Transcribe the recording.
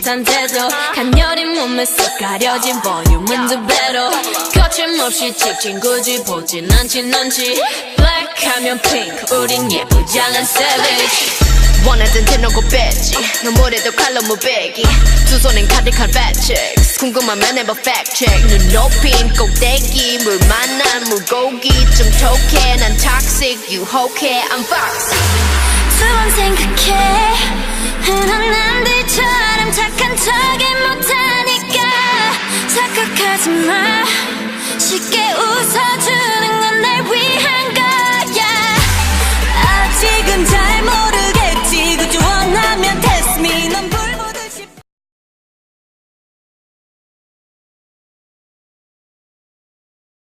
듯한 태도 간녀린 몸에 쏙 가려진 볼륨은 두 배로 거침없이 찍힌 굳이 보진 않지 Black 하면 pink 우린 예쁘지 않은 savage 원하던 대놓고 뺐지 너무래도 칼로 무배기 두 손엔 가득한 fat checks 궁금하면 해봐 fact check 눈 높인 꼭대기 물 만난 물고기 좀 톡해 난 toxic 유혹해 I'm foxy 두 번 생각해 흔한 남들처럼 착한 척이 못하니까 착각하지 마